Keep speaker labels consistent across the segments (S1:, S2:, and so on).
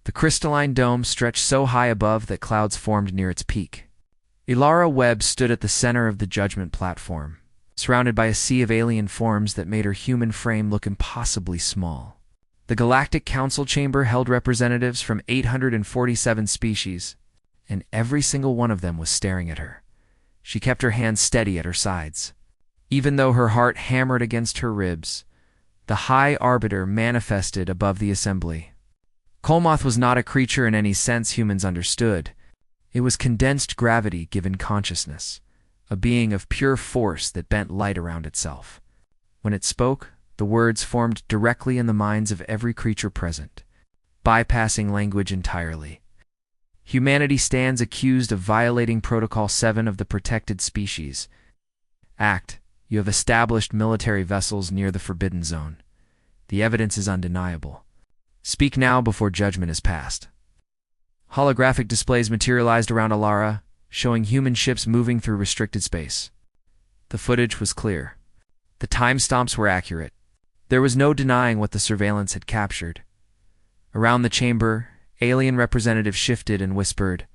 S1: The crystalline dome stretched so high above that clouds formed near its peak. Ilara Webb stood at the center of the judgment platform, surrounded by a sea of alien forms that made her human frame look impossibly small. The Galactic Council Chamber held representatives from 847 species, and every single one of them was staring at her. She kept her hands steady at her sides. Even though her heart hammered against her ribs, the High Arbiter manifested above the assembly. Kolmoth was not a creature in any sense humans understood. It was condensed gravity given consciousness, a being of pure force that bent light around itself. When it spoke, the words formed directly in the minds of every creature present, bypassing language entirely. Humanity stands accused of violating Protocol 7 of the Protected Species Act. You have established military vessels near the Forbidden Zone. The evidence is undeniable. Speak now before judgment is passed. Holographic displays materialized around Ilara, showing human ships moving through restricted space. The footage was clear. The timestamps were accurate. There was no denying what the surveillance had captured. Around the chamber, alien representatives shifted and whispered.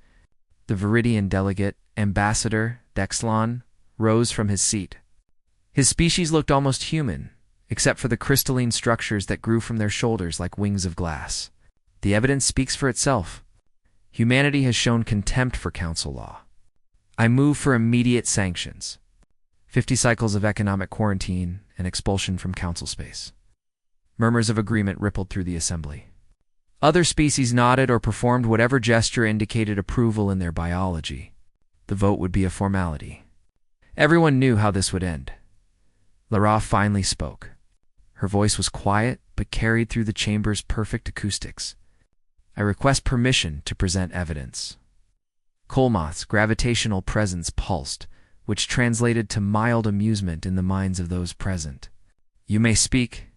S1: The Viridian delegate, Ambassador Dexlon, rose from his seat. His species looked almost human, except for the crystalline structures that grew from their shoulders like wings of glass. The evidence speaks for itself. Humanity has shown contempt for council law. I move for immediate sanctions. 50 cycles of economic quarantine and expulsion from council space. Murmurs of agreement rippled through the assembly. Other species nodded or performed whatever gesture indicated approval in their biology. The vote would be a formality. Everyone knew how this would end. Lara finally spoke. Her voice was quiet, but carried through the chamber's perfect acoustics. I request permission to present evidence. Kolmoth's gravitational presence pulsed, which translated to mild amusement in the minds of those present. You may speak.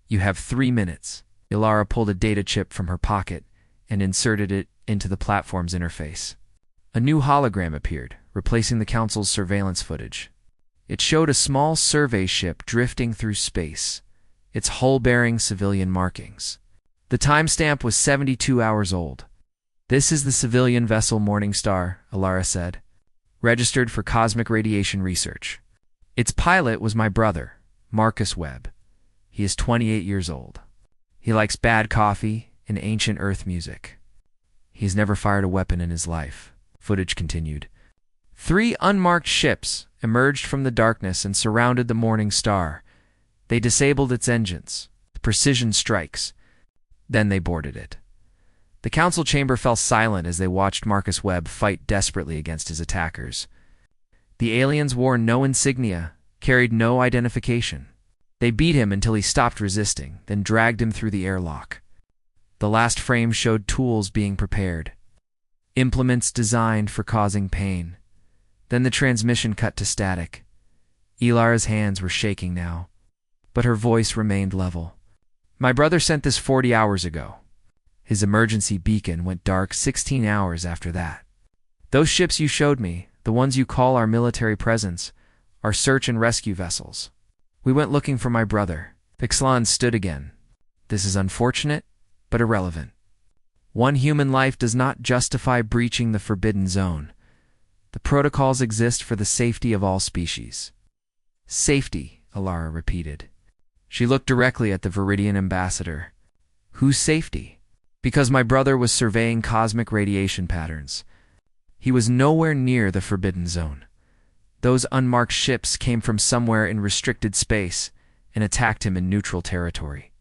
S1: You have 3 minutes. Ilara pulled a data chip from her pocket and inserted it into the platform's interface. A new hologram appeared, replacing the council's surveillance footage. It showed a small survey ship drifting through space, its hull bearing civilian markings. The timestamp was 72 hours old. This is the civilian vessel Morningstar, Ilara said, registered for cosmic radiation research. Its pilot was my brother, Marcus Webb. He is 28 years old. He likes bad coffee and ancient Earth music. He has never fired a weapon in his life. Footage continued. 3 unmarked ships emerged from the darkness and surrounded the Morning Star. They disabled its engines, precision strikes. Then they boarded it. The council chamber fell silent as they watched Marcus Webb fight desperately against his attackers. The aliens wore no insignia, carried no identification. They beat him until he stopped resisting, then dragged him through the airlock. The last frame showed tools being prepared, implements designed for causing pain. Then the transmission cut to static. Ilara's hands were shaking now, but her voice remained level. My brother sent this 40 hours ago. His emergency beacon went dark 16 hours after that. Those ships you showed me, the ones you call our military presence, are search and rescue vessels. We went looking for my brother. Ixalan stood again. This is unfortunate, but irrelevant. One human life does not justify breaching the Forbidden Zone. The protocols exist for the safety of all species. Safety, Ilara repeated. She looked directly at the Viridian ambassador. Whose safety? Because my brother was surveying cosmic radiation patterns. He was nowhere near the Forbidden Zone. Those unmarked ships came from somewhere in restricted space and attacked him in neutral territory.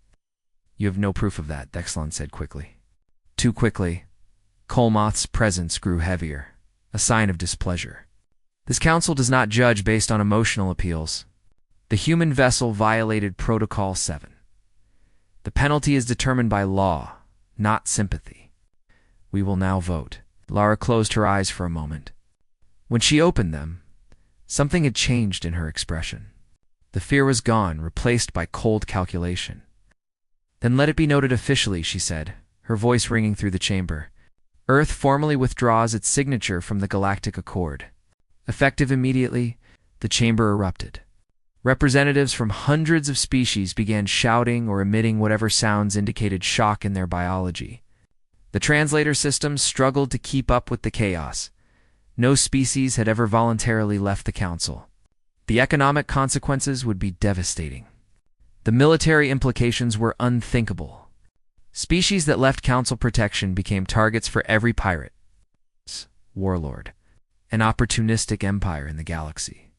S1: You have no proof of that, Dexlon said quickly. Too quickly. Kolmoth's presence grew heavier, a sign of displeasure. This council does not judge based on emotional appeals. The human vessel violated Protocol 7. The penalty is determined by law, not sympathy. We will now vote. Lara closed her eyes for a moment. When she opened them, something had changed in her expression. The fear was gone, replaced by cold calculation. Then let it be noted officially, she said, her voice ringing through the chamber. Earth formally withdraws its signature from the Galactic Accord. Effective immediately, the chamber erupted. Representatives from hundreds of species began shouting or emitting whatever sounds indicated shock in their biology. The translator systems struggled to keep up with the chaos. No species had ever voluntarily left the Council. The economic consequences would be devastating. The military implications were unthinkable. Species that left Council protection became targets for every pirate, warlord, and opportunistic empire in the galaxy.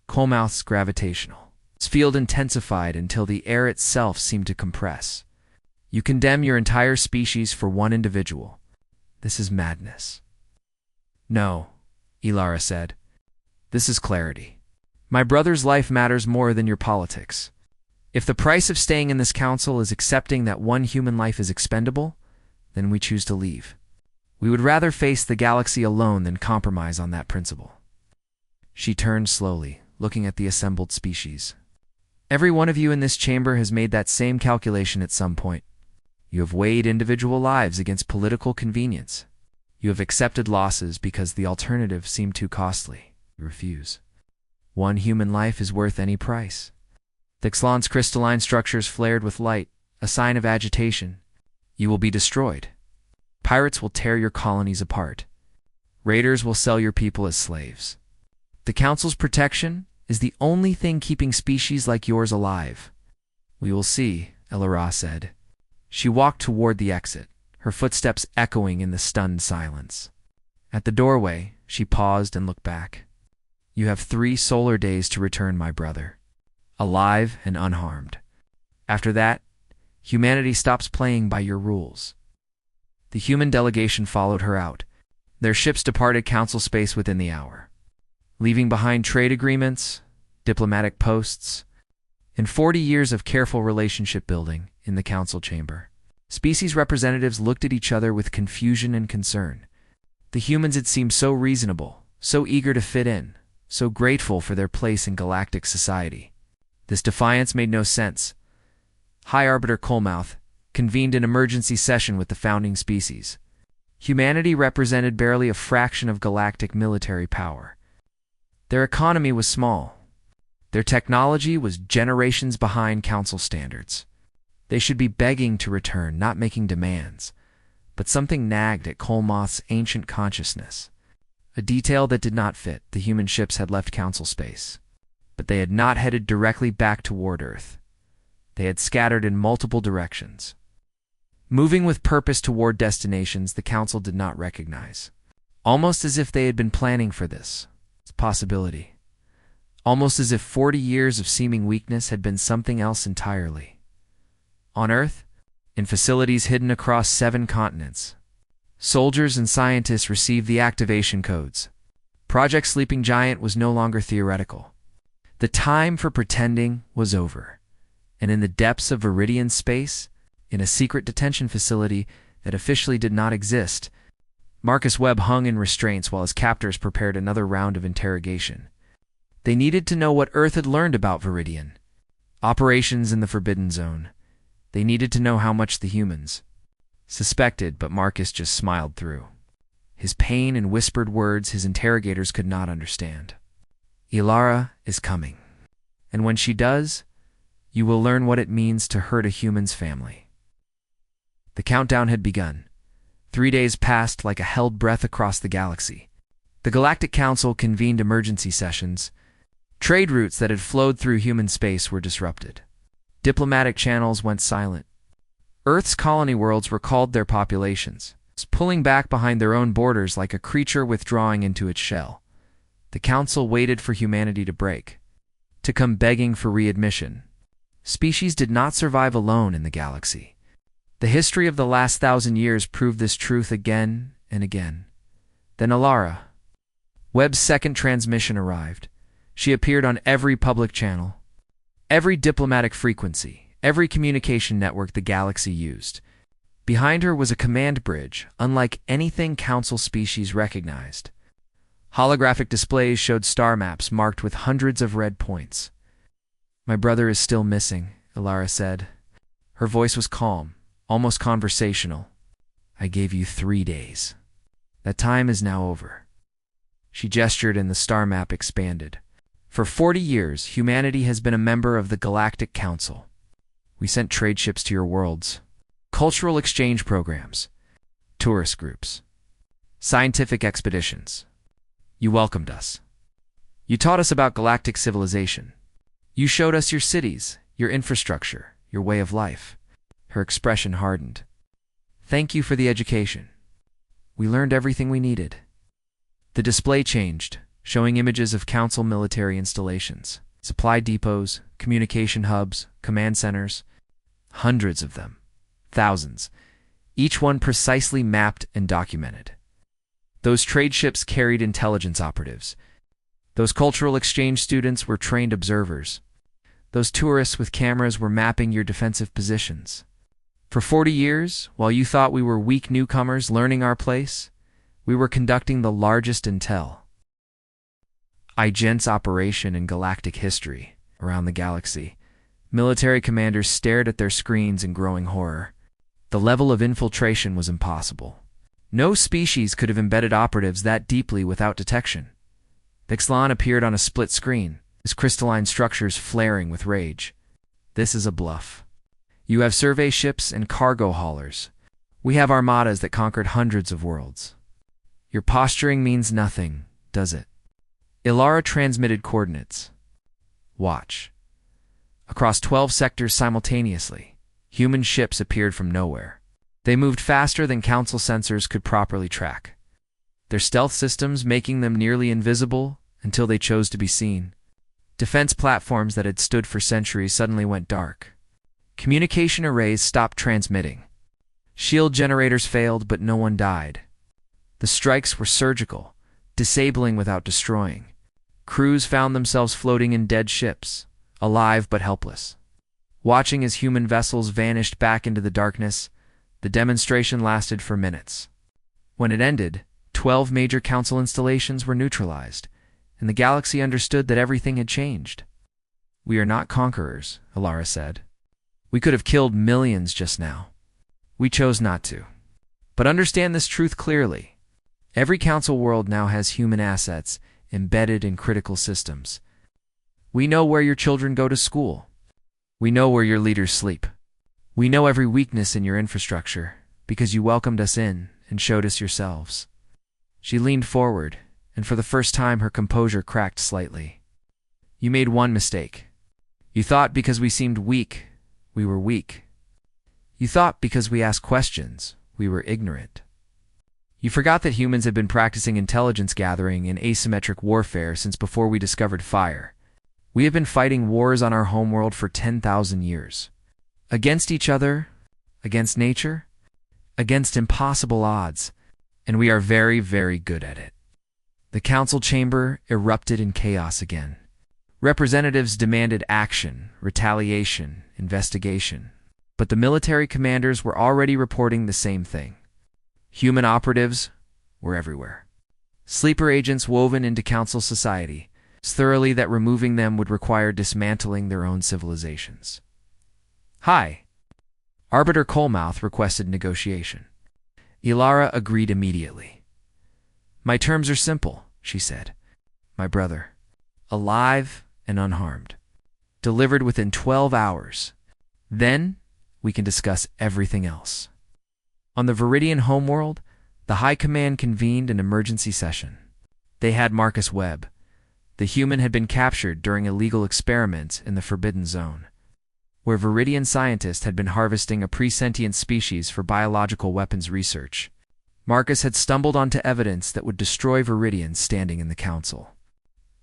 S1: Colmouth's gravitational field intensified until the air itself seemed to compress. You condemn your entire species for one individual. This is madness. No, Ilara said. This is clarity. My brother's life matters more than your politics. If the price of staying in this council is accepting that one human life is expendable, then we choose to leave. We would rather face the galaxy alone than compromise on that principle. She turned slowly, looking at the assembled species. Every one of you in this chamber has made that same calculation at some point. You have weighed individual lives against political convenience. You have accepted losses because the alternative seemed too costly. You refuse. One human life is worth any price. Thixlan's crystalline structures flared with light, a sign of agitation. You will be destroyed. Pirates will tear your colonies apart. Raiders will sell your people as slaves. The Council's protection is the only thing keeping species like yours alive. We will see, Elara said. She walked toward the exit, her footsteps echoing in the stunned silence. At the doorway, she paused and looked back. You have 3 solar days to return, my brother, alive and unharmed. After that, humanity stops playing by your rules. The human delegation followed her out. Their ships departed Council space within the hour, leaving behind trade agreements, diplomatic posts, and 40 years of careful relationship building in the Council chamber. Species representatives looked at each other with confusion and concern. The humans had seemed so reasonable, so eager to fit in, so grateful for their place in galactic society. This defiance made no sense. High Arbiter Colmouth convened an emergency session with the founding species. Humanity represented barely a fraction of galactic military power. Their economy was small. Their technology was generations behind Council standards. They should be begging to return, not making demands. But something nagged at Colmouth's ancient consciousness. A detail that did not fit. The human ships had left Council space, but they had not headed directly back toward Earth. They had scattered in multiple directions, moving with purpose toward destinations the Council did not recognize. Almost as if they had been planning for this possibility. Almost as if 40 years of seeming weakness had been something else entirely. On Earth, in facilities hidden across 7 continents, soldiers and scientists received the activation codes. Project Sleeping Giant was no longer theoretical. The time for pretending was over. And in the depths of Viridian space, in a secret detention facility that officially did not exist, Marcus Webb hung in restraints while his captors prepared another round of interrogation. They needed to know what Earth had learned about Viridian. Operations in the Forbidden Zone. They needed to know how much the humans suspected, but Marcus just smiled through. His pain and whispered words his interrogators could not understand. Ilara is coming. And when she does, you will learn what it means to hurt a human's family. The countdown had begun. 3 days passed like a held breath across the galaxy. The Galactic Council convened emergency sessions. Trade routes that had flowed through human space were disrupted. Diplomatic channels went silent. Earth's colony worlds recalled their populations, pulling back behind their own borders like a creature withdrawing into its shell. The Council waited for humanity to break, to come begging for readmission. Species did not survive alone in the galaxy. The history of the last 1,000 years proved this truth again and again. Then Ilara. Webb's second transmission arrived. She appeared on every public channel, every diplomatic frequency, every communication network the galaxy used. Behind her was a command bridge, unlike anything Council species recognized. Holographic displays showed star maps marked with hundreds of red points. My brother is still missing, Ilara said. Her voice was calm, almost conversational. I gave you 3 days. That time is now over. She gestured and the star map expanded. For 40 years, humanity has been a member of the Galactic Council. We sent trade ships to your worlds, cultural exchange programs, tourist groups, scientific expeditions. You welcomed us. You taught us about galactic civilization. You showed us your cities, your infrastructure, your way of life. Her expression hardened. Thank you for the education. We learned everything we needed. The display changed, showing images of Council military installations, supply depots, communication hubs, command centers. Hundreds of them. Thousands. Each one precisely mapped and documented. Those trade ships carried intelligence operatives. Those cultural exchange students were trained observers. Those tourists with cameras were mapping your defensive positions. For 40 years, while you thought we were weak newcomers learning our place, we were conducting the largest intel IGENT's operation in galactic history around the galaxy. Military commanders stared at their screens in growing horror. The level of infiltration was impossible. No species could have embedded operatives that deeply without detection. Vixlan appeared on a split screen, his crystalline structures flaring with rage. This is a bluff. You have survey ships and cargo haulers. We have armadas that conquered hundreds of worlds. Your posturing means nothing, does it? Ilara transmitted coordinates. Watch. Across 12 sectors simultaneously, human ships appeared from nowhere. They moved faster than Council sensors could properly track, their stealth systems making them nearly invisible until they chose to be seen. Defense platforms that had stood for centuries suddenly went dark. Communication arrays stopped transmitting. Shield generators failed, but no one died. The strikes were surgical, disabling without destroying. Crews found themselves floating in dead ships, alive but helpless. Watching as human vessels vanished back into the darkness, the demonstration lasted for minutes. When it ended, 12 major Council installations were neutralized, and the galaxy understood that everything had changed. We are not conquerors, Ilara said. We could have killed millions just now. We chose not to. But understand this truth clearly. Every Council world now has human assets embedded in critical systems. We know where your children go to school. We know where your leaders sleep. We know every weakness in your infrastructure because you welcomed us in and showed us yourselves. She leaned forward, and for the first time her composure cracked slightly. You made one mistake. You thought because we seemed weak, we were weak. You thought because we asked questions, we were ignorant. You forgot that humans had been practicing intelligence gathering and asymmetric warfare since before we discovered fire. We have been fighting wars on our homeworld for 10,000 years. Against each other, against nature, against impossible odds, and we are very, very good at it. The Council chamber erupted in chaos again. Representatives demanded action, retaliation, investigation. But the military commanders were already reporting the same thing. Human operatives were everywhere. Sleeper agents woven into Council society, so thoroughly that removing them would require dismantling their own civilizations. Hi. Arbiter Colemouth requested negotiation. Ilara agreed immediately. My terms are simple, she said. My brother, alive and unharmed, delivered within 12 hours. Then we can discuss everything else. On the Viridian homeworld, the High Command convened an emergency session. They had Marcus Webb. The human had been captured during illegal experiments in the Forbidden Zone, where Viridian scientists had been harvesting a pre-sentient species for biological weapons research. Marcus had stumbled onto evidence that would destroy Viridians standing in the Council.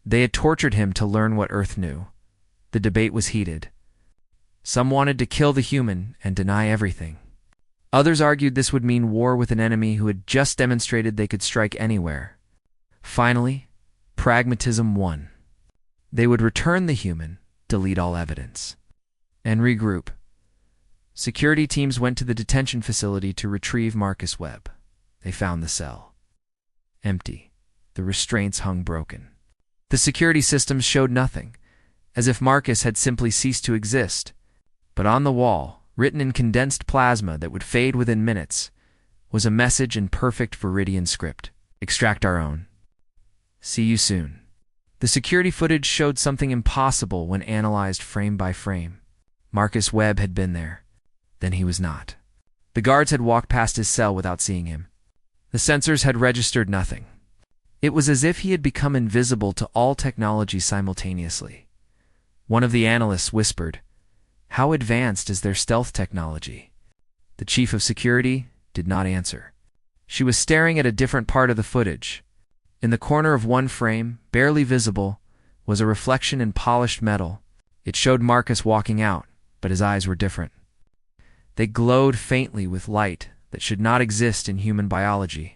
S1: They had tortured him to learn what Earth knew. The debate was heated. Some wanted to kill the human and deny everything. Others argued this would mean war with an enemy who had just demonstrated they could strike anywhere. Finally, pragmatism won. They would return the human, delete all evidence, and regroup. Security teams went to the detention facility to retrieve Marcus Webb. They found the cell empty. The restraints hung broken. The security systems showed nothing, as if Marcus had simply ceased to exist. But on the wall, written in condensed plasma that would fade within minutes, was a message in perfect Viridian script. Extract our own. See you soon. The security footage showed something impossible when analyzed frame by frame. Marcus Webb had been there. Then he was not. The guards had walked past his cell without seeing him. The sensors had registered nothing. It was as if he had become invisible to all technology simultaneously. One of the analysts whispered, "How advanced is their stealth technology?" The chief of security did not answer. She was staring at a different part of the footage. In the corner of one frame, barely visible, was a reflection in polished metal. It showed Marcus walking out, but his eyes were different. They glowed faintly with light that should not exist in human biology.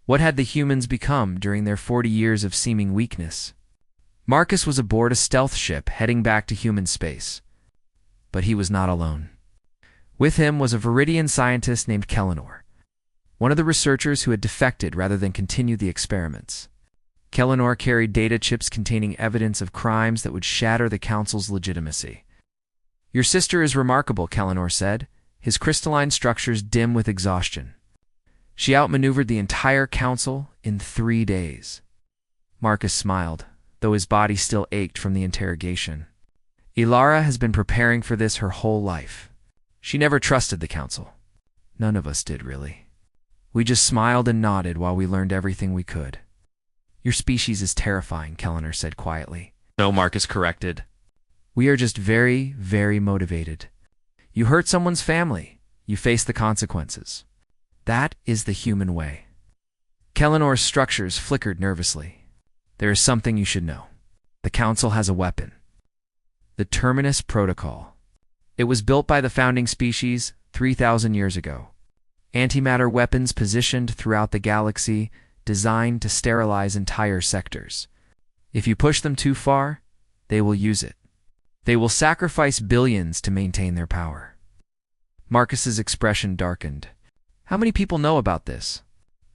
S1: What had the humans become during their 40 years of seeming weakness? Marcus was aboard a stealth ship heading back to human space. But he was not alone. With him was a Viridian scientist named Kellinor, one of the researchers who had defected rather than continue the experiments. Kellinor carried data chips containing evidence of crimes that would shatter the Council's legitimacy. "Your sister is remarkable," Kellinor said, his crystalline structures dim with exhaustion. "She outmaneuvered the entire Council in 3 days." Marcus smiled, though his body still ached from the interrogation. "Ilara has been preparing for this her whole life. She never trusted the Council. None of us did, really. We just smiled and nodded while we learned everything we could." "Your species is terrifying," Kellinor said quietly. "No," Marcus corrected. "We are just very, very motivated. You hurt someone's family, you face the consequences. That is the human way." Kellinor's structures flickered nervously. "There is something you should know. The Council has a weapon. The Terminus Protocol. It was built by the founding species 3,000 years ago. Antimatter weapons positioned throughout the galaxy, designed to sterilize entire sectors. If you push them too far, they will use it. They will sacrifice billions to maintain their power." Marcus's expression darkened. "How many people know about this?"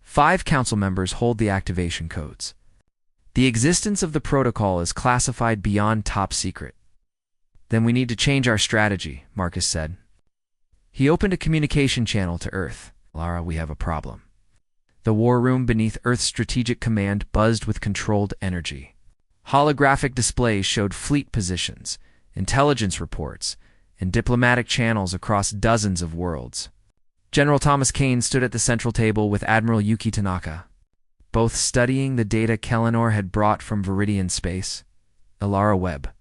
S1: 5 council members hold the activation codes. The existence of the protocol is classified beyond top secret. "Then we need to change our strategy," Marcus said. He opened a communication channel to Earth. "Lara, we have a problem." The war room beneath Earth's strategic command buzzed with controlled energy. Holographic displays showed fleet positions, intelligence reports, and diplomatic channels across dozens of worlds. General Thomas Kane stood at the central table with Admiral Yuki Tanaka, both studying the data Kellinor had brought from Viridian space. Ilara Webb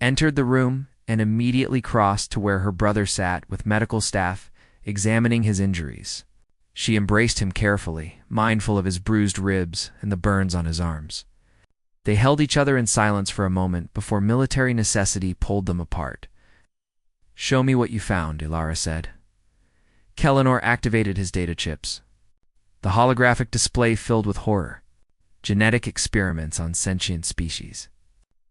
S1: entered the room and immediately crossed to where her brother sat with medical staff examining his injuries. She embraced him carefully, mindful of his bruised ribs and the burns on his arms. They held each other in silence for a moment before military necessity pulled them apart. "Show me what you found," Ilara said. Kellinor activated his data chips. The holographic display filled with horror. Genetic experiments on sentient species.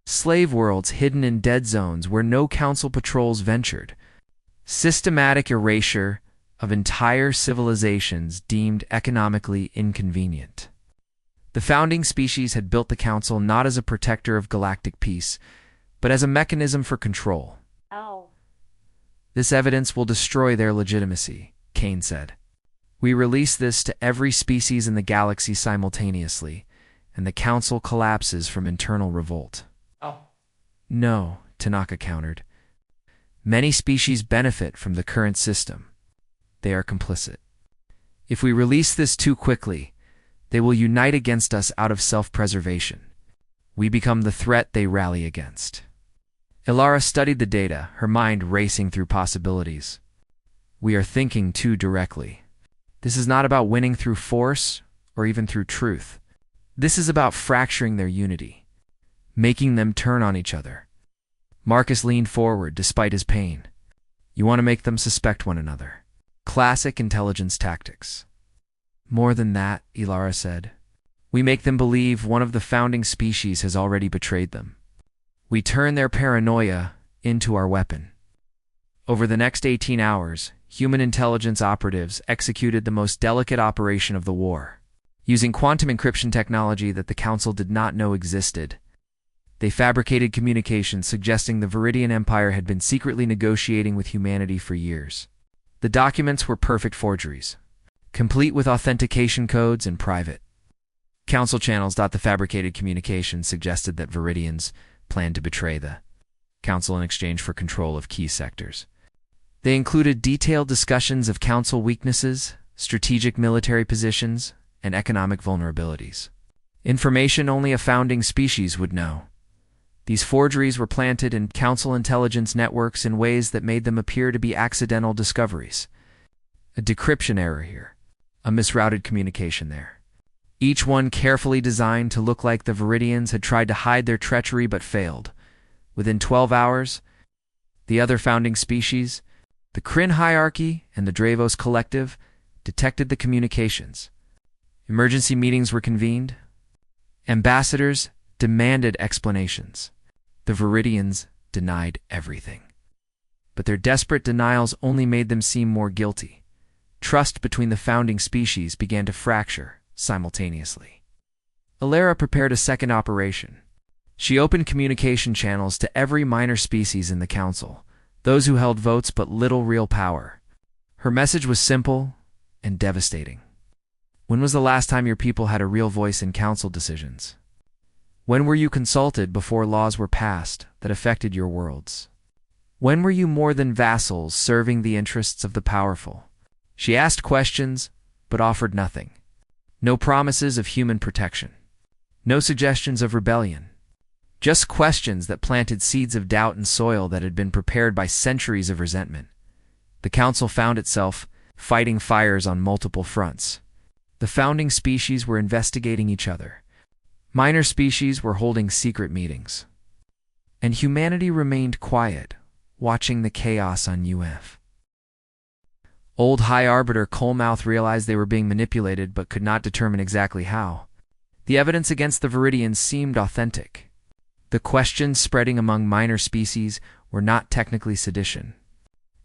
S1: Slave worlds hidden in dead zones where no council patrols ventured. Systematic erasure of entire civilizations deemed economically inconvenient. The founding species had built the council not as a protector of galactic peace, but as a mechanism for control.
S2: Oh.
S1: "This evidence will destroy their legitimacy," Kane said. "We release this to every species in the galaxy simultaneously, and the council collapses from internal revolt."
S2: Oh.
S1: "No," Tanaka countered. "Many species benefit from the current system. They are complicit. If we release this too quickly, they will unite against us out of self-preservation. We become the threat they rally against." Ilara studied the data, her mind racing through possibilities. "We are thinking too directly. This is not about winning through force or even through truth. This is about fracturing their unity, making them turn on each other." Marcus leaned forward despite his pain. "You want to make them suspect one another. Classic intelligence tactics." "More than that," Ilara said. "We make them believe one of the founding species has already betrayed them. We turn their paranoia into our weapon." Over the next 18 hours, human intelligence operatives executed the most delicate operation of the war. Using quantum encryption technology that the Council did not know existed, they fabricated communications suggesting the Viridian Empire had been secretly negotiating with humanity for years. The documents were perfect forgeries, complete with authentication codes and private. Council channels. The fabricated communications suggested that Viridians planned to betray the Council in exchange for control of key sectors. They included detailed discussions of Council weaknesses, strategic military positions, and economic vulnerabilities. Information only a founding species would know. These forgeries were planted in Council intelligence networks in ways that made them appear to be accidental discoveries. A decryption error here, a misrouted communication there. Each one carefully designed to look like the Viridians had tried to hide their treachery but failed. Within 12 hours, the other founding species, the Kryn hierarchy and the Dravos collective, detected the communications. Emergency meetings were convened. Ambassadors demanded explanations. The Viridians denied everything. But their desperate denials only made them seem more guilty. Trust between the founding species began to fracture simultaneously. Alara prepared a second operation. She opened communication channels to every minor species in the Council, those who held votes but little real power. Her message was simple and devastating. When was the last time your people had a real voice in Council decisions? When were you consulted before laws were passed that affected your worlds? When were you more than vassals serving the interests of the powerful? She asked questions, but offered nothing. No promises of human protection. No suggestions of rebellion. Just questions that planted seeds of doubt in soil that had been prepared by centuries of resentment. The Council found itself fighting fires on multiple fronts. The founding species were investigating each other. Minor species were holding secret meetings. And humanity remained quiet, watching the chaos on UF. Old High Arbiter Coalmouth realized they were being manipulated but could not determine exactly how. The evidence against the Viridians seemed authentic. The questions spreading among minor species were not technically sedition.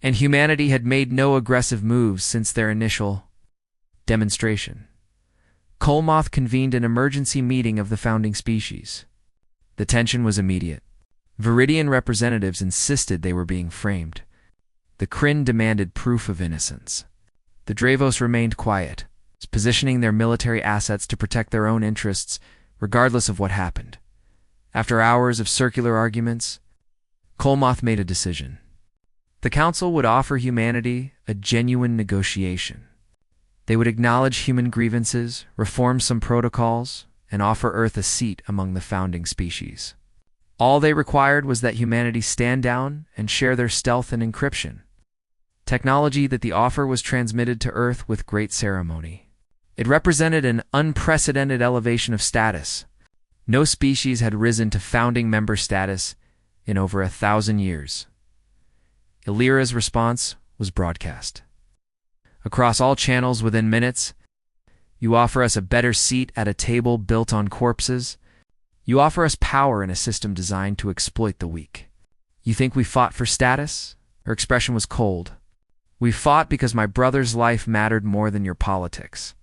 S1: And humanity had made no aggressive moves since their initial demonstration. Coalmouth convened an emergency meeting of the founding species. The tension was immediate. Viridian representatives insisted they were being framed. The Kryn demanded proof of innocence. The Dravos remained quiet, positioning their military assets to protect their own interests, regardless of what happened. After hours of circular arguments, Coalmouth made a decision. The Council would offer humanity a genuine negotiation. They would acknowledge human grievances, reform some protocols, and offer Earth a seat among the founding species. All they required was that humanity stand down and share their stealth and encryption. Technology that the offer was transmitted to Earth with great ceremony. It represented an unprecedented elevation of status. No species had risen to founding member status in over 1,000 years. Illyra's response was broadcast. Across all channels within minutes, you offer us a better seat at a table built on corpses. You offer us power in a system designed to exploit the weak. You think we fought for status? Her expression was cold. We fought because my brother's life mattered more than your politics.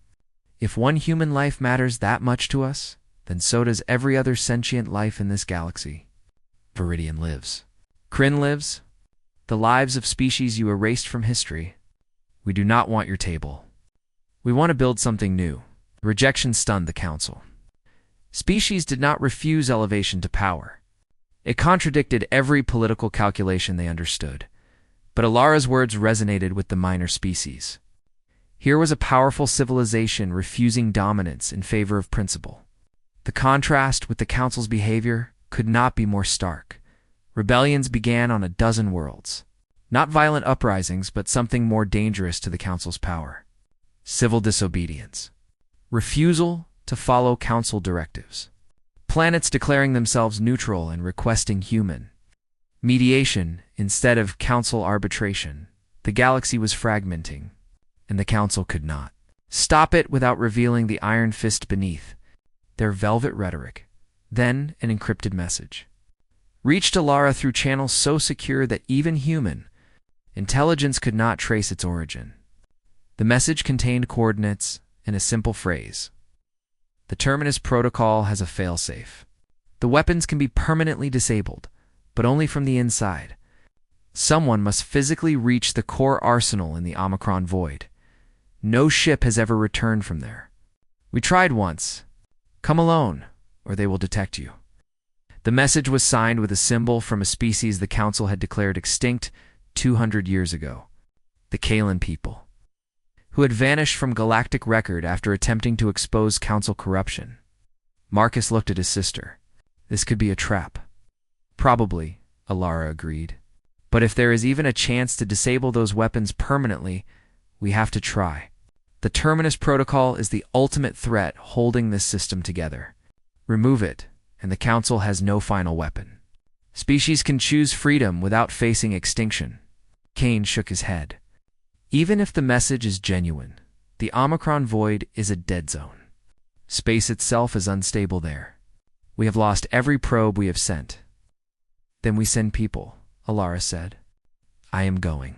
S1: If one human life matters that much to us, then so does every other sentient life in this galaxy. Viridian lives. Kryn lives. The lives of species you erased from history. We do not want your table. We want to build something new. Rejection stunned the Council. Species did not refuse elevation to power. It contradicted every political calculation they understood. But Alara's words resonated with the minor species. Here was a powerful civilization refusing dominance in favor of principle. The contrast with the Council's behavior could not be more stark. Rebellions began on a dozen worlds. Not violent uprisings, but something more dangerous to the Council's power. Civil disobedience. Refusal to follow Council directives. Planets declaring themselves neutral and requesting human mediation instead of Council arbitration. The galaxy was fragmenting, and the Council could not stop it without revealing the iron fist beneath. Their velvet rhetoric, then an encrypted message, reached Alara through channels so secure that even human intelligence could not trace its origin. The message contained coordinates and a simple phrase. The Terminus Protocol has a failsafe. The weapons can be permanently disabled, but only from the inside. Someone must physically reach the core arsenal in the Omicron Void. No ship has ever returned from there. We tried once. Come alone, or they will detect you. The message was signed with a symbol from a species the Council had declared extinct 200 years ago. The Kalan people, who had vanished from Galactic Record after attempting to expose Council corruption. Marcus looked at his sister. This could be a trap. Probably, Alara agreed. But if there is even a chance to disable those weapons permanently, we have to try. The Terminus Protocol is the ultimate threat holding this system together. Remove it, and the Council has no final weapon. Species can choose freedom without facing extinction. Kane shook his head. Even if the message is genuine, the Omicron Void is a dead zone. Space itself is unstable there. We have lost every probe we have sent. Then we send people, Alara said. I am going.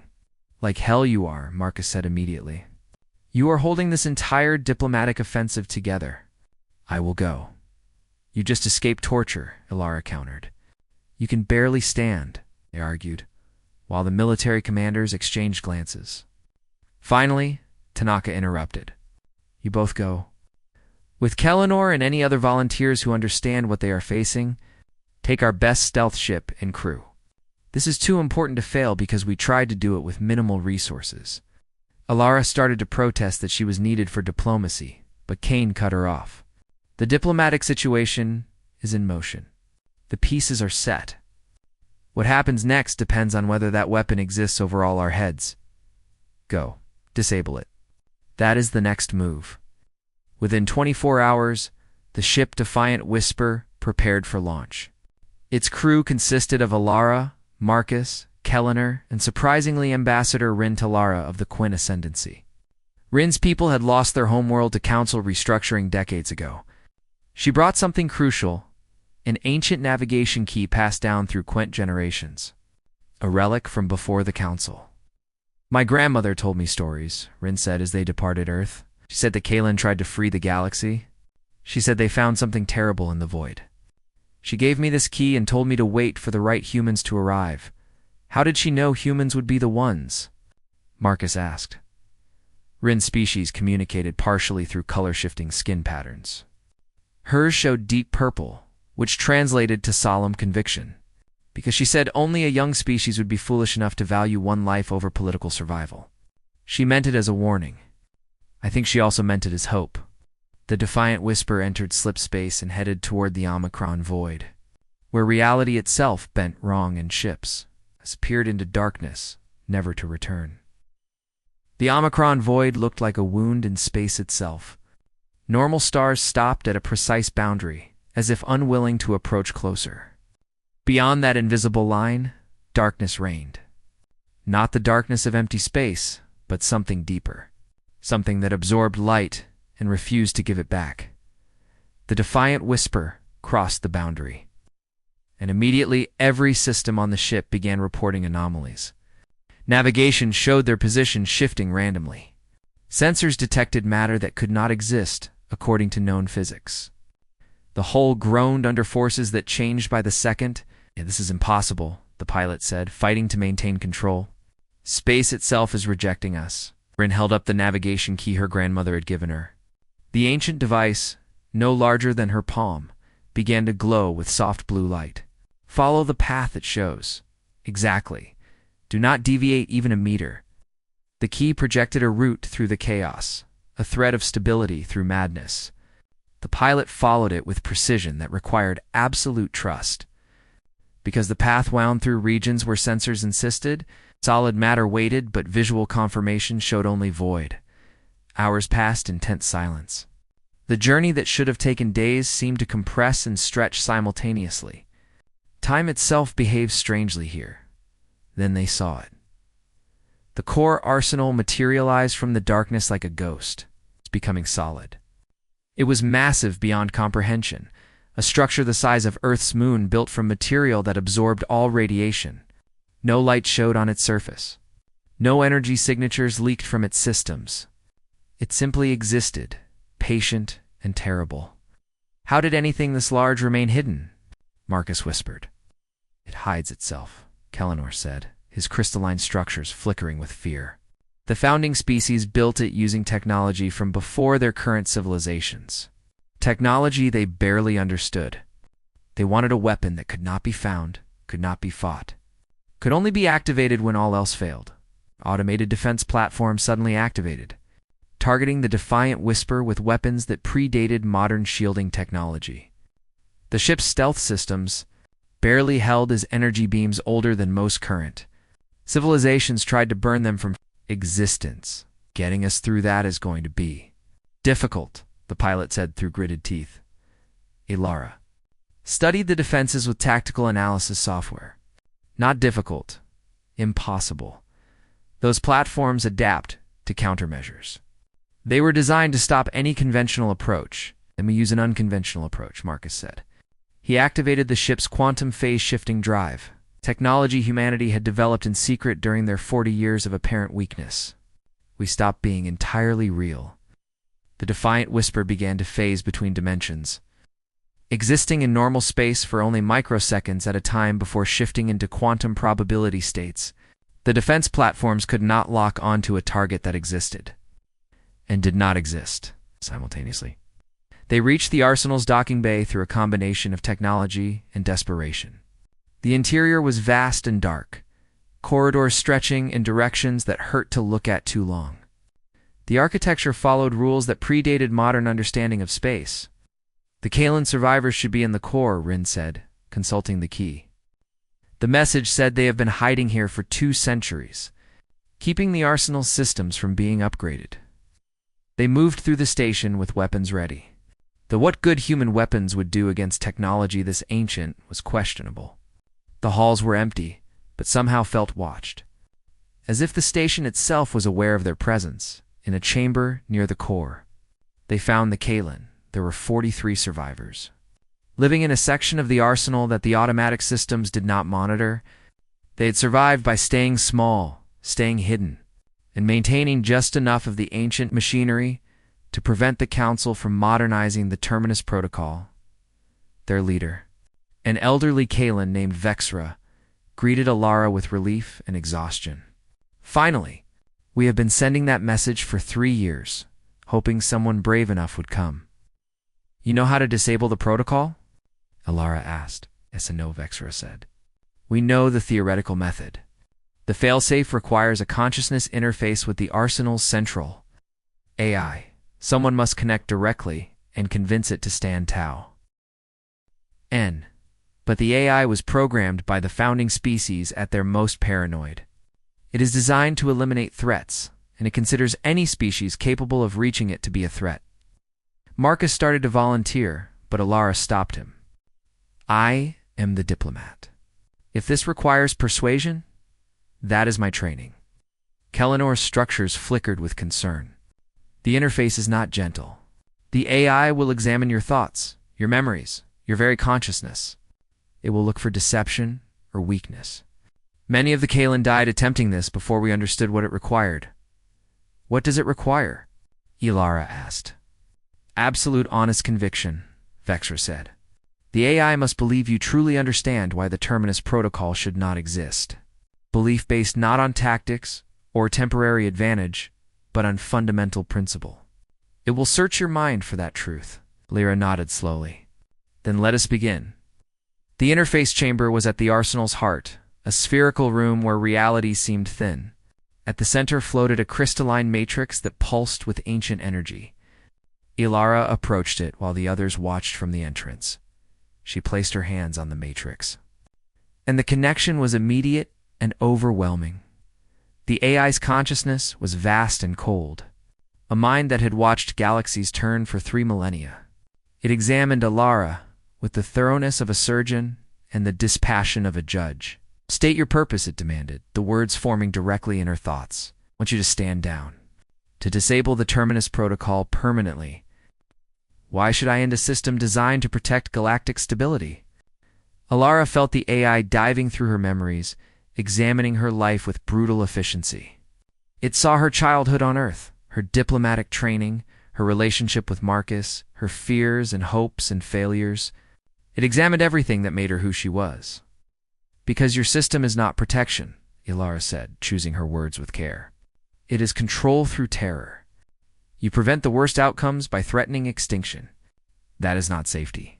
S1: Like hell you are, Marcus said immediately. You are holding this entire diplomatic offensive together. I will go. You just escaped torture, Alara countered. You can barely stand, they argued, while the military commanders exchanged glances. Finally, Tanaka interrupted. You both go. With Kellinor and any other volunteers who understand what they are facing, take our best stealth ship and crew. This is too important to fail because we tried to do it with minimal resources. Alara started to protest that she was needed for diplomacy, but Kane cut her off. The diplomatic situation is in motion. The pieces are set. What happens next depends on whether that weapon exists over all our heads. Go. Disable it. That is the next move. Within 24 hours, the ship Defiant Whisper prepared for launch. Its crew consisted of Alara, Marcus, Kellinor, and surprisingly Ambassador Rin Talara of the Quinn Ascendancy. Rin's people had lost their homeworld to Council restructuring decades ago. She brought something crucial, an ancient navigation key passed down through Quint generations, a relic from before the Council. My grandmother told me stories, Rin said as they departed Earth. She said that Kalen tried to free the galaxy. She said they found something terrible in the void. She gave me this key and told me to wait for the right humans to arrive. How did she know humans would be the ones? Marcus asked. Rin's species communicated partially through color-shifting skin patterns. Hers showed deep purple, which translated to solemn conviction, because she said only a young species would be foolish enough to value one life over political survival. She meant it as a warning. I think she also meant it as hope. The Defiant Whisper entered slip space and headed toward the Omicron Void, where reality itself bent wrong and ships, peered into darkness, never to return. The Omicron Void looked like a wound in space itself. Normal stars stopped at a precise boundary, as if unwilling to approach closer. Beyond that invisible line, darkness reigned. Not the darkness of empty space, but something deeper. Something that absorbed light and refused to give it back. The Defiant Whisper crossed the boundary. And immediately every system on the ship began reporting anomalies. Navigation showed their position shifting randomly. Sensors detected matter that could not exist according to known physics. The hull groaned under forces that changed by the second. This is impossible, the pilot said, fighting to maintain control. Space itself is rejecting us. Rin held up the navigation key her grandmother had given her. The ancient device, no larger than her palm, began to glow with soft blue light. Follow the path it shows. Exactly. Do not deviate even a meter. The key projected a route through the chaos, a thread of stability through madness. The pilot followed it with precision that required absolute trust. Because the path wound through regions where sensors insisted, solid matter waited, but visual confirmation showed only void. Hours passed in tense silence. The journey that should have taken days seemed to compress and stretch simultaneously. Time itself behaved strangely here. Then they saw it. The core arsenal materialized from the darkness like a ghost, becoming solid. It was massive beyond comprehension, a structure the size of Earth's moon built from material that absorbed all radiation. No light showed on its surface. No energy signatures leaked from its systems. It simply existed, patient and terrible. How did anything this large remain hidden? Marcus whispered. It hides itself, Kellinor said, his crystalline structures flickering with fear. The founding species built it using technology from before their current civilizations. Technology they barely understood. They wanted a weapon that could not be found, could not be fought, could only be activated when all else failed. Automated defense platform suddenly activated. targeting the Defiant Whisper with weapons that predated modern shielding technology. The ship's stealth systems barely held as energy beams older than most current. Civilizations tried to burn them from existence. Getting us through that is going to be difficult, the pilot said through gritted teeth. Ilara studied the defenses with tactical analysis software. Not difficult. Impossible. Those platforms adapt to countermeasures. They were designed to stop any conventional approach. Then we use an unconventional approach, Marcus said. He activated the ship's quantum phase-shifting drive, technology humanity had developed in secret during their 40 years of apparent weakness. We stopped being entirely real. The Defiant Whisper began to phase between dimensions, existing in normal space for only microseconds at a time before shifting into quantum probability states. The defense platforms could not lock onto a target that existed and did not exist simultaneously. They reached the Arsenal's docking bay through a combination of technology and desperation. The interior was vast and dark, corridors stretching in directions that hurt to look at too long. The architecture followed rules that predated modern understanding of space. The Kalan survivors should be in the core, Rin said, consulting the key. The message said they have been hiding here for 2 centuries, keeping the Arsenal's systems from being upgraded. They moved through the station with weapons ready. Though what good human weapons would do against technology this ancient was questionable. The halls were empty, but somehow felt watched, as if the station itself was aware of their presence. In a chamber near the core, they found the Kalan. There were 43 survivors, living in a section of the arsenal that the automatic systems did not monitor. They had survived by staying small, staying hidden, and maintaining just enough of the ancient machinery to prevent the Council from modernizing the Terminus Protocol. Their leader, an elderly Kalan named Vexra, greeted Ilara with relief and exhaustion. Finally, we have been sending that message for 3 years, hoping someone brave enough would come. You know how to disable the protocol? Ilara asked. Yes and no, Vexra said. We know the theoretical method. The failsafe requires a consciousness interface with the Arsenal's central AI. Someone must connect directly and convince it to stand Tau. But the AI was programmed by the founding species at their most paranoid. It is designed to eliminate threats, and it considers any species capable of reaching it to be a threat. Marcus started to volunteer, but Ilara stopped him. I am the diplomat. If this requires persuasion, that is my training. Kellinor's structures flickered with concern. The interface is not gentle. The AI will examine your thoughts, your memories, your very consciousness. It will look for deception or weakness. Many of the Kalan died attempting this before we understood what it required. What does it require? Ilara asked. Absolute honest conviction, Vexra said. The AI must believe you truly understand why the Terminus Protocol should not exist. Belief based not on tactics or temporary advantage, but on fundamental principle. It will search your mind for that truth. Lyra nodded slowly. Then let us begin. The interface chamber was at the Arsenal's heart, a spherical room where reality seemed thin. At the center floated a crystalline matrix that pulsed with ancient energy. Ilara approached it while the others watched from the entrance. She placed her hands on the matrix, and the connection was immediate and overwhelming. The AI's consciousness was vast and cold, a mind that had watched galaxies turn for 3 millennia. It examined Ilara with the thoroughness of a surgeon and the dispassion of a judge. State your purpose, it demanded, the words forming directly in her thoughts. I want you to stand down. To disable the Terminus Protocol permanently. Why should I end a system designed to protect galactic stability? Ilara felt the AI diving through her memories, examining her life with brutal efficiency. It saw her childhood on Earth, her diplomatic training, her relationship with Marcus, her fears and hopes and failures. It examined everything that made her who she was. Because your system is not protection, Ilara said, choosing her words with care. It is control through terror. You prevent the worst outcomes by threatening extinction. That is not safety.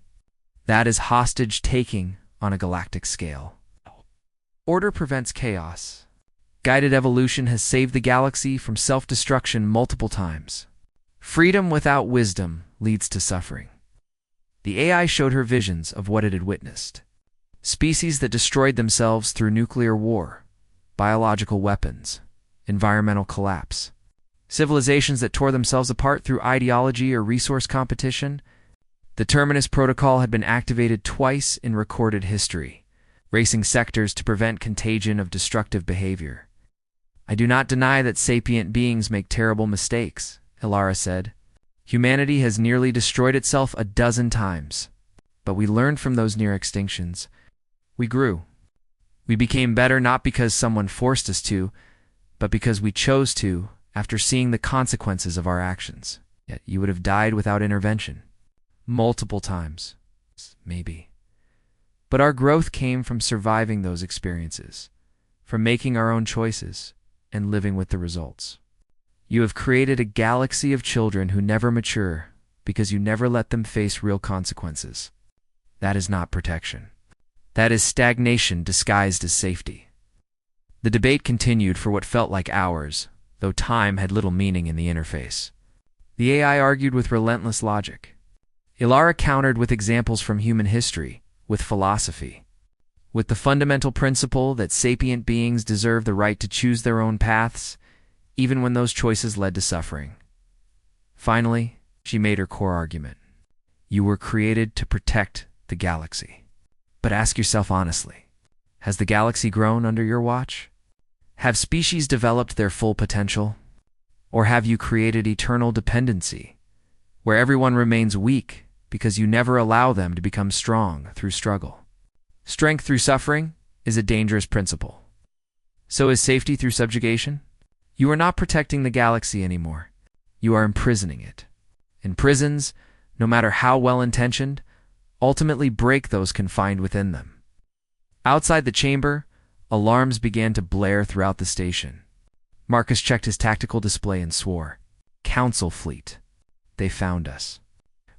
S1: That is hostage-taking on a galactic scale. Order prevents chaos. Guided evolution has saved the galaxy from self-destruction multiple times. Freedom without wisdom leads to suffering. The AI showed her visions of what it had witnessed. Species that destroyed themselves through nuclear war, biological weapons, environmental collapse. Civilizations that tore themselves apart through ideology or resource competition. The Terminus Protocol had been activated twice in recorded history, racing sectors to prevent contagion of destructive behavior. I do not deny that sapient beings make terrible mistakes, Ilara said. Humanity has nearly destroyed itself a dozen times, but we learned from those near extinctions. We grew. We became better not because someone forced us to, but because we chose to after seeing the consequences of our actions. Yet you would have died without intervention. Multiple times, maybe. But our growth came from surviving those experiences, from making our own choices and living with the results. You have created a galaxy of children who never mature because you never let them face real consequences. That is not protection. That is stagnation disguised as safety. The debate continued for what felt like hours, though time had little meaning in the interface. The AI argued with relentless logic. Ilara countered with examples from human history, with philosophy, with the fundamental principle that sapient beings deserve the right to choose their own paths, even when those choices led to suffering. Finally, she made her core argument. You were created to protect the galaxy. But ask yourself honestly, has the galaxy grown under your watch? Have species developed their full potential? Or have you created eternal dependency, where everyone remains weak because you never allow them to become strong through struggle? Strength through suffering is a dangerous principle. So is safety through subjugation. You are not protecting the galaxy anymore. You are imprisoning it. And prisons, no matter how well-intentioned, ultimately break those confined within them. Outside the chamber, alarms began to blare throughout the station. Marcus checked his tactical display and swore. Council fleet. They found us.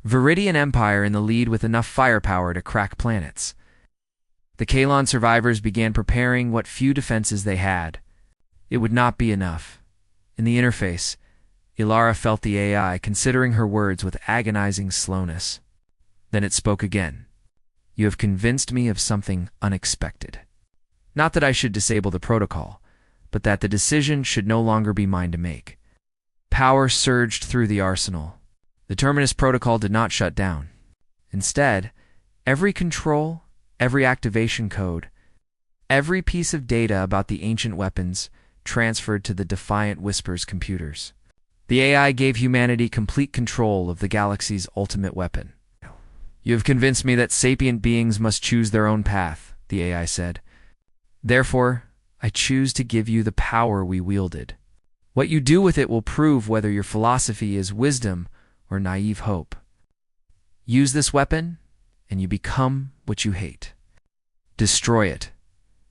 S1: Viridian Empire in the lead with enough firepower to crack planets. The Kalon survivors began preparing what few defenses they had. It would not be enough. In the interface, Ilara felt the AI considering her words with agonizing slowness. Then it spoke again. You have convinced me of something unexpected. Not that I should disable the protocol, but that the decision should no longer be mine to make. Power surged through the arsenal. The Terminus Protocol did not shut down. Instead, every control, every activation code, every piece of data about the ancient weapons transferred to the Defiant Whispers computers. The AI gave humanity complete control of the galaxy's ultimate weapon. You have convinced me that sapient beings must choose their own path, the AI said. Therefore, I choose to give you the power we wielded. What you do with it will prove whether your philosophy is wisdom or naive hope. Use this weapon, and you become what you hate. Destroy it,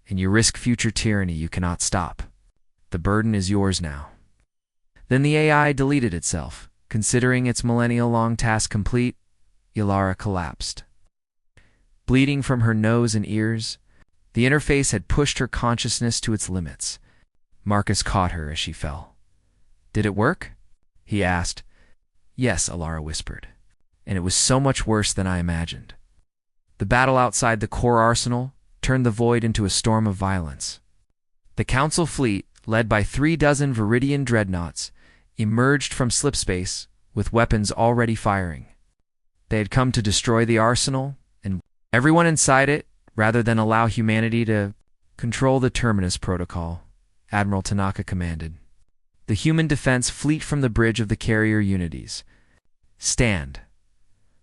S1: and you risk future tyranny you cannot stop. The burden is yours now. Then the AI deleted itself. Considering its millennia-long task complete, Ilara collapsed. Bleeding from her nose and ears, the interface had pushed her consciousness to its limits. Marcus caught her as she fell. Did it work? He asked. Yes, Ilara whispered. And it was so much worse than I imagined. The battle outside the core arsenal turned the void into a storm of violence. The Council fleet, led by 36 Viridian dreadnoughts, emerged from slipspace with weapons already firing. They had come to destroy the arsenal and everyone inside it, rather than allow humanity to control the Terminus Protocol, Admiral Tanaka commanded. The human defense fleet from the bridge of the carrier unities. Stand.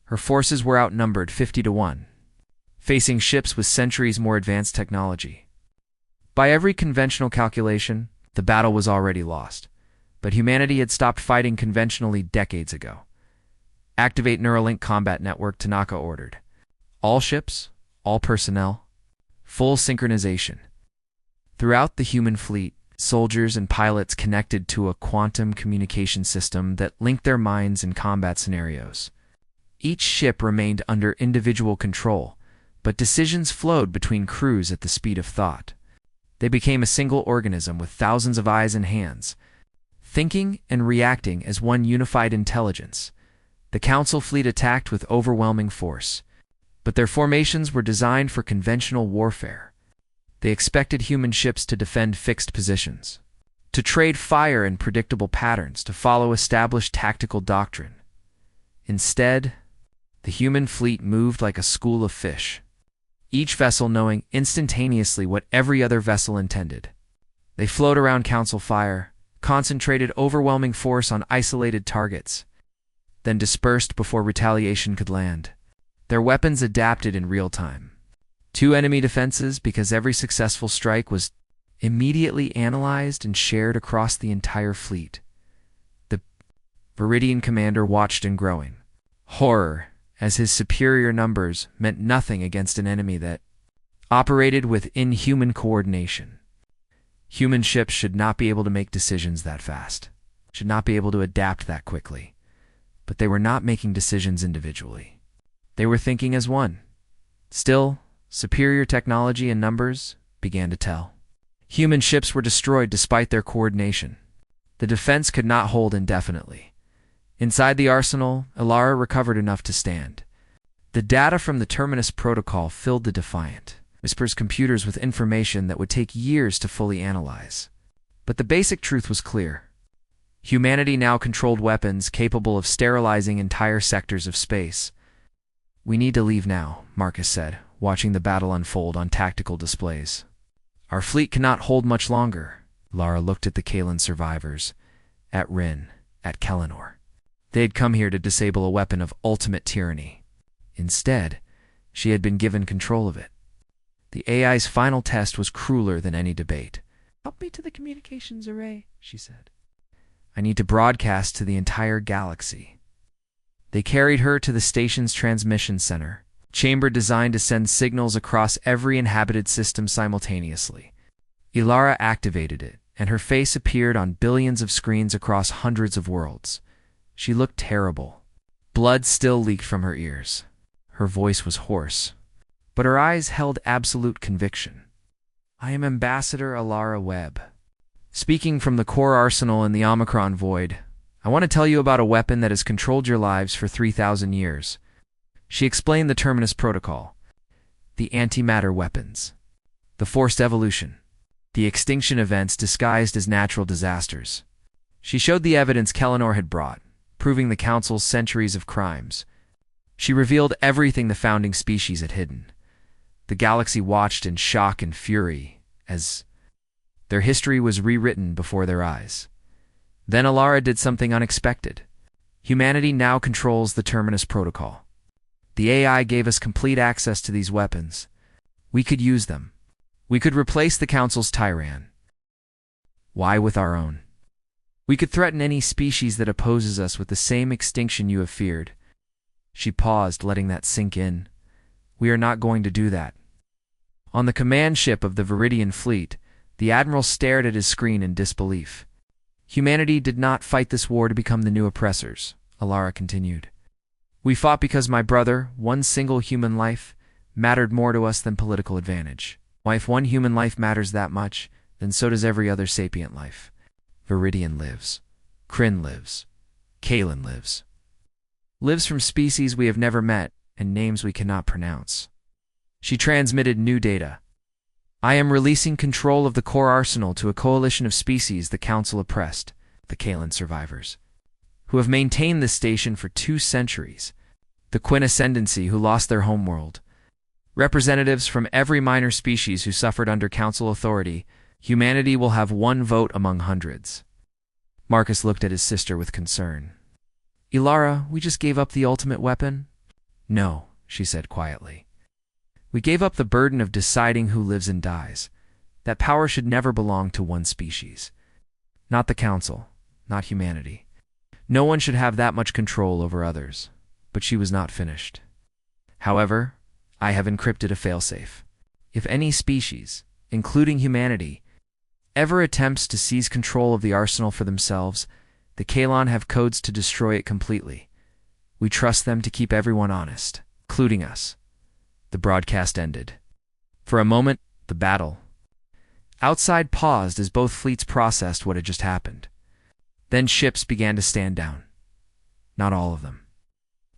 S1: Her forces were outnumbered 50-1, facing ships with centuries more advanced technology. By every conventional calculation, the battle was already lost, but humanity had stopped fighting conventionally decades ago. Activate Neuralink Combat Network, Tanaka ordered. All ships, all personnel, full synchronization. Throughout the human fleet, soldiers and pilots connected to a quantum communication system that linked their minds in combat scenarios. Each ship remained under individual control, but decisions flowed between crews at the speed of thought. They became a single organism with thousands of eyes and hands, Thinking and reacting as one unified intelligence, the Council fleet attacked with overwhelming force. But their formations were designed for conventional warfare. They expected human ships to defend fixed positions, to trade fire in predictable patterns, to follow established tactical doctrine. Instead, the human fleet moved like a school of fish, each vessel knowing instantaneously what every other vessel intended. They flowed around Council fire, concentrated overwhelming force on isolated targets, then dispersed before retaliation could land. Their weapons adapted in real time. 2 enemy defenses because every successful strike was immediately analyzed and shared across the entire fleet. The Viridian commander watched in growing horror as his superior numbers meant nothing against an enemy that operated with inhuman coordination. Human ships should not be able to make decisions that fast, should not be able to adapt that quickly. But they were not making decisions individually. They were thinking as one. Still, superior technology and numbers began to tell. Human ships were destroyed despite their coordination. The defense could not hold indefinitely. Inside the arsenal, Ilara recovered enough to stand. The data from the Terminus protocol filled the Defiant Whisper's computers with information that would take years to fully analyze. But the basic truth was clear. Humanity now controlled weapons capable of sterilizing entire sectors of space. "We need to leave now," Marcus said, watching the battle unfold on tactical displays. "Our fleet cannot hold much longer." Lara looked at the Kalan survivors, at Rin, at Kellinor. They had come here to disable a weapon of ultimate tyranny. Instead, she had been given control of it. The AI's final test was crueler than any debate. "Help me to the communications array," she said. "I need to broadcast to the entire galaxy." They carried her to the station's transmission center, chamber designed to send signals across every inhabited system simultaneously. Ilara activated it, and her face appeared on billions of screens across hundreds of worlds. She looked terrible. Blood still leaked from her ears. Her voice was hoarse, but her eyes held absolute conviction. "I am Ambassador Ilara Webb, speaking from the core arsenal in the Omicron Void. I want to tell you about a weapon that has controlled your lives for 3,000 years. She explained the Terminus protocol, the antimatter weapons, the forced evolution, the extinction events disguised as natural disasters. She showed the evidence Kellinor had brought, proving the Council's centuries of crimes. She revealed everything the founding species had hidden. The galaxy watched in shock and fury as their history was rewritten before their eyes. Then Ilara did something unexpected. Humanity now controls the Terminus protocol. The AI gave us complete access to these weapons. We could use them. We could replace the Council's Tyran. Why with our own? We could threaten any species that opposes us with the same extinction you have feared." She paused, letting that sink in. "We are not going to do that." On the command ship of the Viridian fleet, the Admiral stared at his screen in disbelief. "Humanity did not fight this war to become the new oppressors," Ilara continued. "We fought because my brother, one single human life, mattered more to us than political advantage. Why, if one human life matters that much, then so does every other sapient life. Viridian lives. Kryn lives. Kalan lives. Lives from species we have never met and names we cannot pronounce." She transmitted new data. "I am releasing control of the core arsenal to a coalition of species the Council oppressed, the Kalan survivors, who have maintained this station for 2 centuries, the Quintesscendency who lost their homeworld, representatives from every minor species who suffered under Council authority. Humanity will have 1 vote among hundreds." Marcus looked at his sister with concern. "Ilara, we just gave up the ultimate weapon?" "No," she said quietly. "We gave up the burden of deciding who lives and dies. That power should never belong to one species. Not the Council, not humanity. No one should have that much control over others." But she was not finished. "However, I have encrypted a failsafe. If any species, including humanity, ever attempts to seize control of the arsenal for themselves, the Kalan have codes to destroy it completely. We trust them to keep everyone honest, including us." The broadcast ended. For a moment, the battle outside paused as both fleets processed what had just happened. Then ships began to stand down. Not all of them.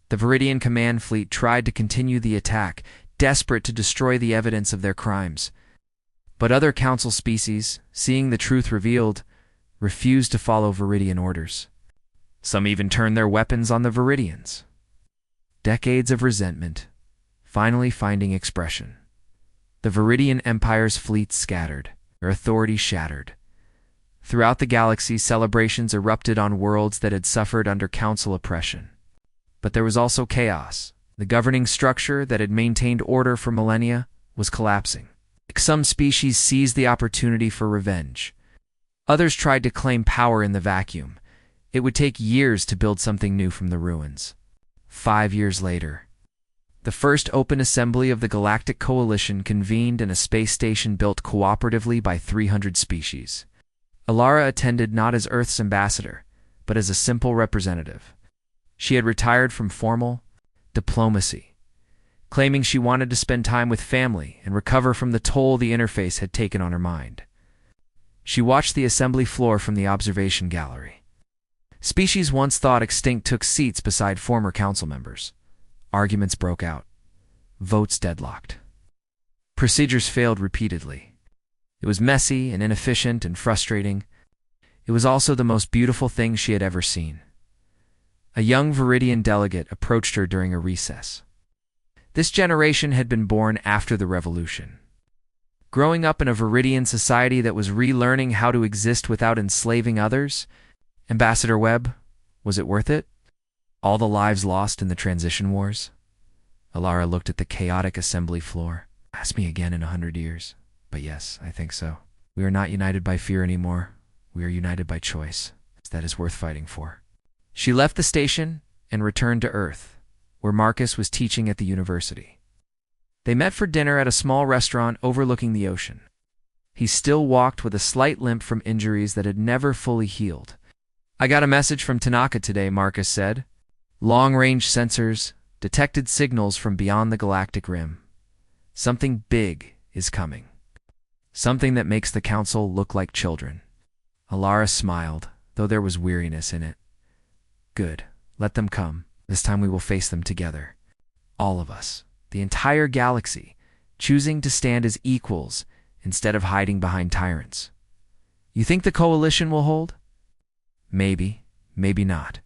S1: The Viridian command fleet tried to continue the attack, desperate to destroy the evidence of their crimes. But other council species, seeing the truth revealed, refused to follow Viridian orders. Some even turned their weapons on the Viridians. Decades of resentment, finally finding expression. The Viridian Empire's fleets scattered, their authority shattered. Throughout the galaxy, celebrations erupted on worlds that had suffered under council oppression. But there was also chaos. The governing structure that had maintained order for millennia was collapsing. Some species seized the opportunity for revenge. Others tried to claim power in the vacuum. It would take years to build something new from the ruins. 5 years later, the first open assembly of the Galactic Coalition convened in a space station built cooperatively by 300 species. Alara attended not as Earth's ambassador, but as a simple representative. She had retired from formal diplomacy, claiming she wanted to spend time with family and recover from the toll the interface had taken on her mind. She watched the assembly floor from the observation gallery. Species once thought extinct took seats beside former council members. Arguments broke out. Votes deadlocked. Procedures failed repeatedly. It was messy and inefficient and frustrating. It was also the most beautiful thing she had ever seen. A young Viridian delegate approached her during a recess. This generation had been born after the revolution. Growing up in a Viridian society that was relearning how to exist without enslaving others, Ambassador Webb, was it worth it? All the lives lost in the transition wars? Alara looked at the chaotic assembly floor. Ask me again in 100 years. But yes, I think so. We are not united by fear anymore. We are united by choice. That is worth fighting for. She left the station and returned to Earth, where Marcus was teaching at the university. They met for dinner at a small restaurant overlooking the ocean. He still walked with a slight limp from injuries that had never fully healed. I got a message from Tanaka today, Marcus said. Long-range sensors detected signals from beyond the galactic rim. Something big is coming. Something that makes the council look like children. Alara smiled, though there was weariness in it. Good. Let them come. This time we will face them together. All of us. The entire galaxy, choosing to stand as equals instead of hiding behind tyrants. You think the coalition will hold? Maybe, maybe not.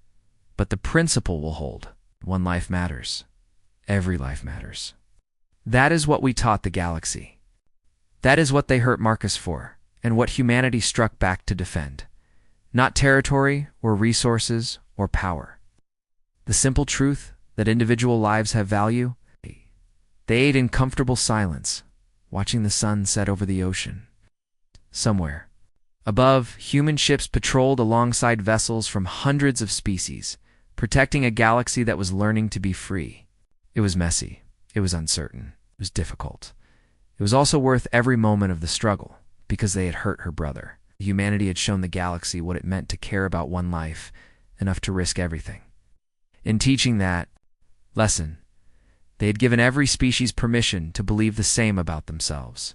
S1: But the principle will hold. One life matters. Every life matters. That is what we taught the galaxy. That is what they hurt Marcus for, and what humanity struck back to defend. Not territory, or resources, or power. The simple truth that individual lives have value. They ate in comfortable silence, watching the sun set over the ocean. Somewhere, above, human ships patrolled alongside vessels from hundreds of species, protecting a galaxy that was learning to be free. It was messy. It was uncertain. It was difficult. It was also worth every moment of the struggle, because they had hurt her brother. Humanity had shown the galaxy what it meant to care about one life, enough to risk everything. In teaching that lesson, they had given every species permission to believe the same about themselves.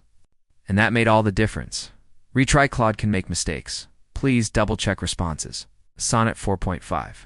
S1: And that made all the difference. Retry Claude can make mistakes. Please double-check responses. Sonnet 4.5.